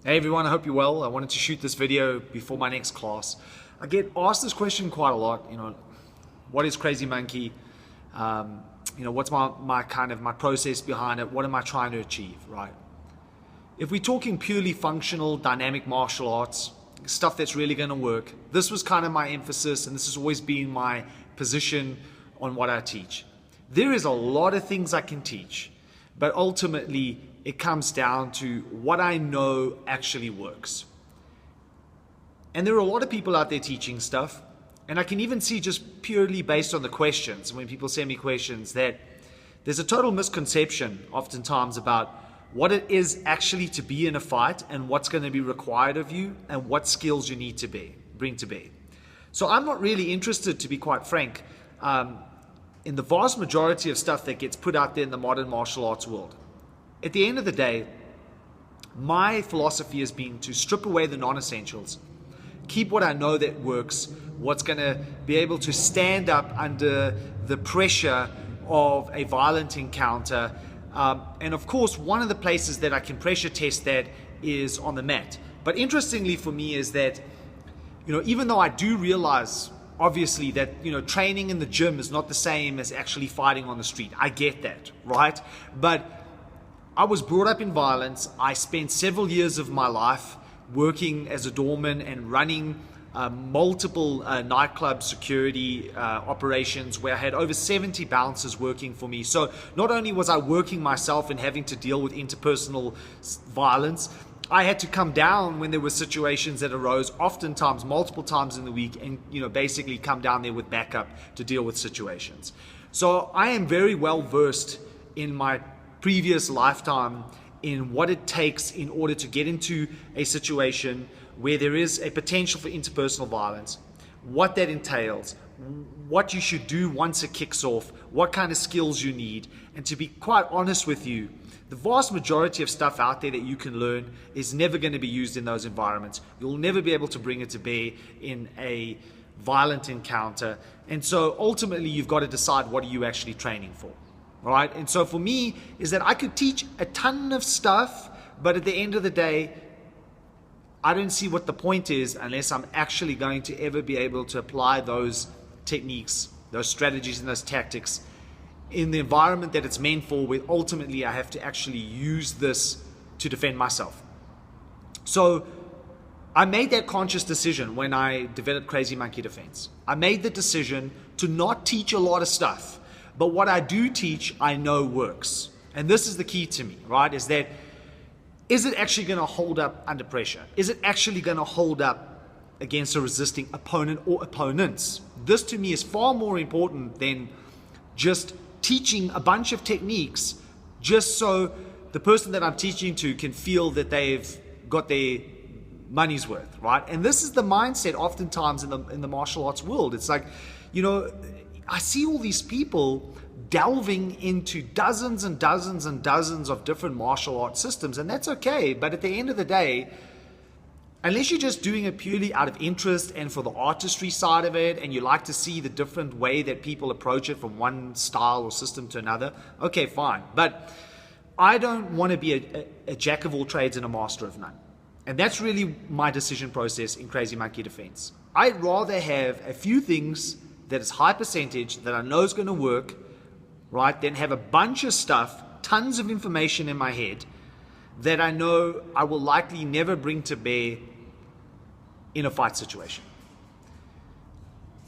Hey everyone, I hope you're well. I wanted to shoot this video before my next class. I get asked this question quite a lot, what is Crazy Monkey? What's my process behind it? What am I trying to achieve, right? If we're talking purely functional, dynamic martial arts, stuff that's really gonna work, this was kind of my emphasis and this has always been my position on what I teach. There is a lot of things I can teach, but ultimately it comes down to what I know actually works. And there are a lot of people out there teaching stuff, and I can even see just purely based on the questions, when people send me questions, that there's a total misconception oftentimes about what it is actually to be in a fight and what's going to be required of you and what skills you need to bring to bear. So I'm not really interested, to be quite frank, in the vast majority of stuff that gets put out there in the modern martial arts world. At the end of the day, my philosophy has been to strip away the non-essentials, keep what I know that works, what's going to be able to stand up under the pressure of a violent encounter. And of course, one of the places that I can pressure test that is on the mat. But interestingly for me is that, even though I do realize obviously that, training in the gym is not the same as actually fighting on the street. I get that, right? But I was brought up in violence. I spent several years of my life working as a doorman and running multiple nightclub security operations where I had over 70 bouncers working for me. So not only was I working myself and having to deal with interpersonal violence, I had to come down when there were situations that arose, oftentimes multiple times in the week, and basically come down there with backup to deal with situations. So I am very well versed in my previous lifetime in what it takes in order to get into a situation where there is a potential for interpersonal violence, what that entails, what you should do once it kicks off, what kind of skills you need. And to be quite honest with you, the vast majority of stuff out there that you can learn is never going to be used in those environments. You'll never be able to bring it to bear in a violent encounter. And so ultimately you've got to decide, what are you actually training for? Right? And so for me is that I could teach a ton of stuff, but at the end of the day, I don't see what the point is unless I'm actually going to ever be able to apply those techniques, those strategies and those tactics in the environment that it's meant for, where ultimately I have to actually use this to defend myself. So I made that conscious decision when I developed Crazy Monkey Defense. I made the decision to not teach a lot of stuff. But what I do teach, I know works. And this is the key to me, right? Is that, is it actually going to hold up under pressure? Is it actually going to hold up against a resisting opponent or opponents? This to me is far more important than just teaching a bunch of techniques just so the person that I'm teaching to can feel that they've got their money's worth, right? And this is the mindset oftentimes in the martial arts world. It's like, I see all these people delving into dozens and dozens and dozens of different martial arts systems, and that's okay. But at the end of the day, unless you're just doing it purely out of interest and for the artistry side of it, and you like to see the different way that people approach it from one style or system to another, okay, fine. But I don't want to be a jack of all trades and a master of none. And that's really my decision process in Crazy Monkey Defense. I'd rather have a few things that is high percentage that I know is going to work, right, then have a bunch of stuff, tons of information in my head that I know I will likely never bring to bear in a fight situation.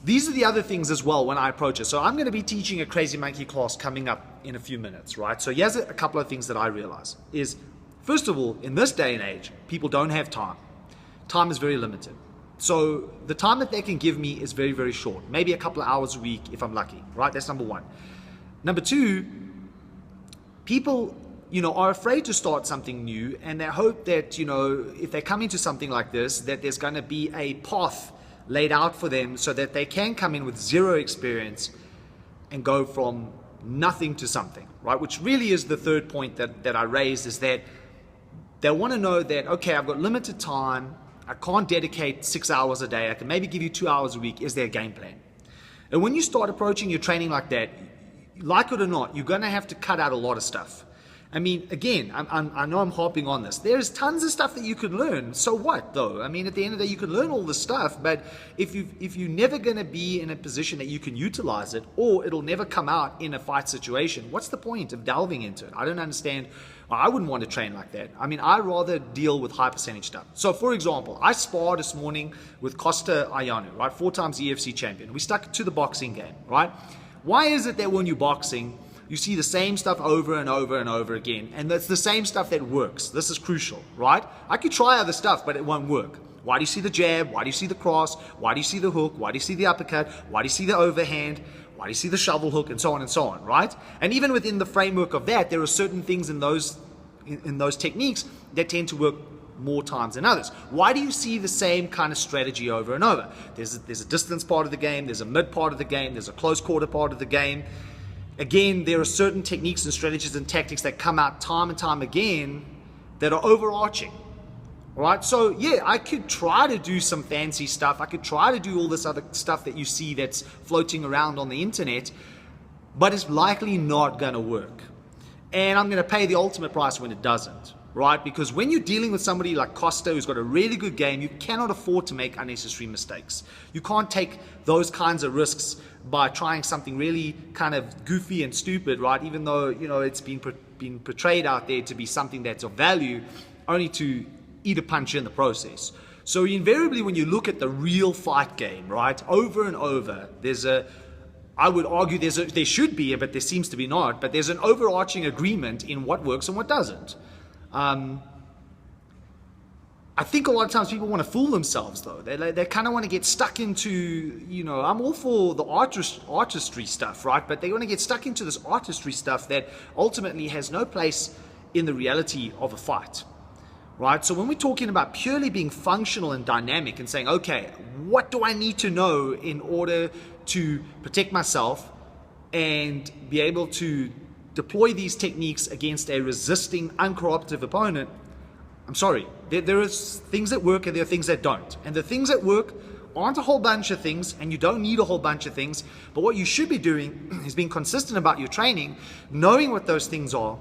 These are the other things as well when I approach it. So I'm going to be teaching a Crazy Monkey class coming up in a few minutes, right? So here's a couple of things that I realize is, first of all, in this day and age, people don't have time. Time is very limited. So the time that they can give me is very, very short, maybe a couple of hours a week if I'm lucky, right? That's number one. Number two, people, are afraid to start something new, and they hope that, if they come into something like this, that there's going to be a path laid out for them so that they can come in with zero experience and go from nothing to something, right? Which really is the third point that I raised, is that they want to know that, okay, I've got limited time, I can't dedicate 6 hours a day. I can maybe give you 2 hours a week. Is there a game plan? And when you start approaching your training like that, like it or not, you're going to have to cut out a lot of stuff. I mean, again, I know I'm harping on this. There's tons of stuff that you could learn. So what, though? I mean, at the end of the day, you can learn all this stuff, but if you're never going to be in a position that you can utilize it, or it'll never come out in a fight situation, what's the point of delving into it? I don't understand. I wouldn't want to train like that. I mean, I'd rather deal with high percentage stuff. So, for example, I sparred this morning with Costa Ayanu, right? 4 times UFC champion. We stuck to the boxing game, right? Why is it that when you're boxing, you see the same stuff over and over and over again, and that's the same stuff that works? This is crucial, right? I could try other stuff, but it won't work. Why do you see the jab? Why do you see the cross? Why do you see the hook? Why do you see the uppercut? Why do you see the overhand? Why do you see the shovel hook? And so on, right? And even within the framework of that, there are certain things in those techniques that tend to work more times than others. Why do you see the same kind of strategy over and over? There's a distance part of the game, there's a mid part of the game, there's a close quarter part of the game. Again, there are certain techniques and strategies and tactics that come out time and time again that are overarching. Right? So yeah, I could try to do some fancy stuff. I could try to do all this other stuff that you see that's floating around on the internet, but it's likely not going to work. And I'm going to pay the ultimate price when it doesn't. Right? Because when you're dealing with somebody like Costa, who's got a really good game, you cannot afford to make unnecessary mistakes. You can't take those kinds of risks by trying something really kind of goofy and stupid, right? Even though, you know, it's been portrayed out there to be something that's of value, only to eat a punch in the process. So invariably, when you look at the real fight game, right, over and over, I would argue there should be, but there seems to be not, but there's an overarching agreement in what works and what doesn't. I think a lot of times people want to fool themselves, though. They kind of want to get stuck into, you know, I'm all for the artistry stuff, right? But they want to get stuck into this artistry stuff that ultimately has no place in the reality of a fight, right? So when we're talking about purely being functional and dynamic and saying, okay, what do I need to know in order to protect myself and be able to deploy these techniques against a resisting, uncooperative opponent? I'm sorry, there are things that work and there are things that don't. And the things that work aren't a whole bunch of things, and you don't need a whole bunch of things. But what you should be doing is being consistent about your training, knowing what those things are,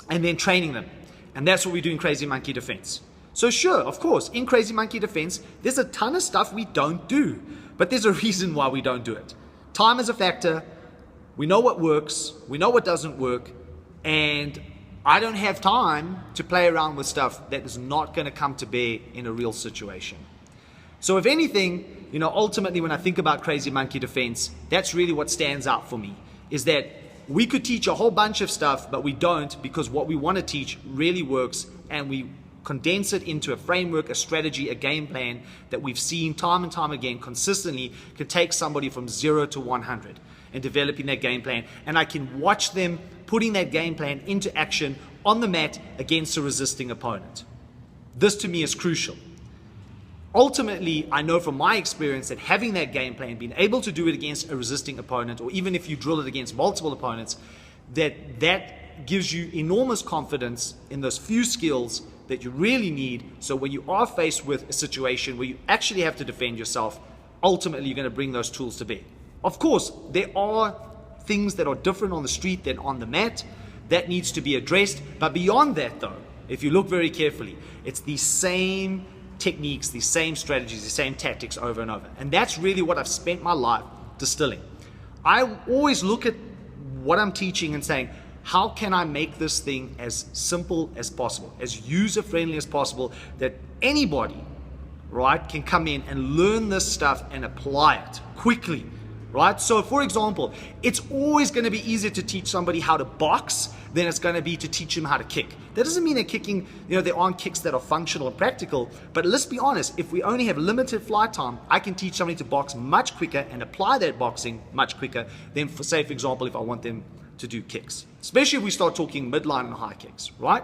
and then training them. And that's what we do in Crazy Monkey Defense. So sure, of course, in Crazy Monkey Defense, there's a ton of stuff we don't do. But there's a reason why we don't do it. Time is a factor. We know what works, we know what doesn't work, and I don't have time to play around with stuff that is not going to come to bear in a real situation. So if anything, you know, ultimately when I think about Crazy Monkey Defense, that's really what stands out for me, is that we could teach a whole bunch of stuff, but we don't, because what we want to teach really works, and we condense it into a framework, a strategy, a game plan that we've seen time and time again consistently could take somebody from 0 to 100 and developing that game plan. And I can watch them putting that game plan into action on the mat against a resisting opponent. This to me is crucial. Ultimately, I know from my experience that having that game plan, being able to do it against a resisting opponent, or even if you drill it against multiple opponents, that gives you enormous confidence in those few skills that you really need. So when you are faced with a situation where you actually have to defend yourself, ultimately you're going to bring those tools to bear. Of course, there are things that are different on the street than on the mat. That needs to be addressed. But beyond that, though, if you look very carefully, it's the same techniques, the same strategies, the same tactics over and over. And that's really what I've spent my life distilling. I always look at what I'm teaching and saying, how can I make this thing as simple as possible, as user-friendly as possible, that anybody, right, can come in and learn this stuff and apply it quickly, right? So for example, it's always going to be easier to teach somebody how to box than it's going to be to teach them how to kick. That doesn't mean that kicking, you know, there aren't kicks that are functional and practical, but let's be honest, if we only have limited flight time, I can teach somebody to box much quicker and apply that boxing much quicker than, for say, for example, if I want them to do kicks, especially if we start talking midline and high kicks, right?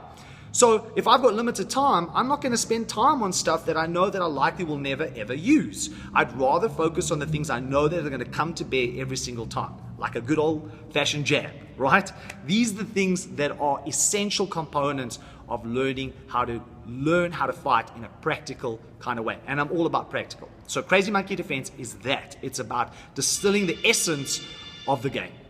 So if I've got limited time, I'm not going to spend time on stuff that I know that I likely will never ever use. I'd rather focus on the things I know that are going to come to bear every single time, like a good old-fashioned jab, right? These are the things that are essential components of learning how to fight in a practical kind of way. And I'm all about practical. So Crazy Monkey Defense is that. It's about distilling the essence of the game.